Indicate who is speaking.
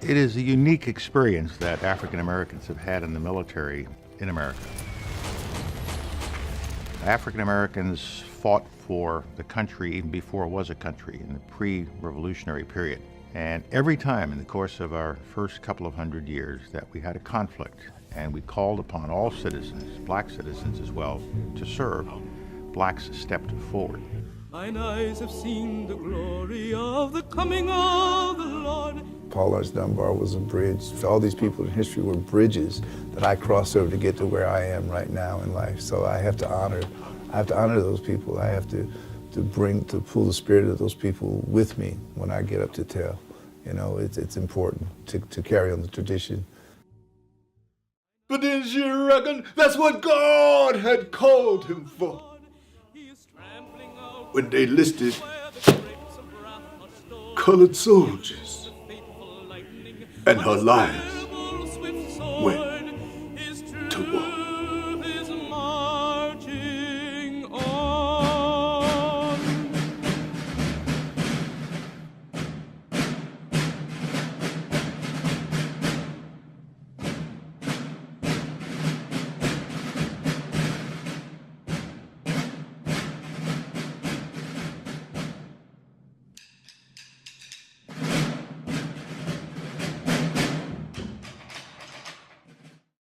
Speaker 1: It is a unique experience that African Americans have had in the military in America. African Americans fought for the country even before it was a country in the pre-revolutionary period. And every time in the course of our first couple of hundred years that we had a conflict and we called upon all citizens, black citizens as well, to serve, blacks stepped forward.
Speaker 2: Mine eyes have seen the glory of the coming of the Lord.
Speaker 3: Paul Laurence Dunbar was a bridge. All these people in history were bridges that I crossed over to get to where I am right now in life. So I have to honor those people. I have to pull the spirit of those people with me when I get up to tell. You know, it's important to carry on the tradition.
Speaker 4: But didn't you reckon that's what God had called him for? When they listed colored soldiers and her life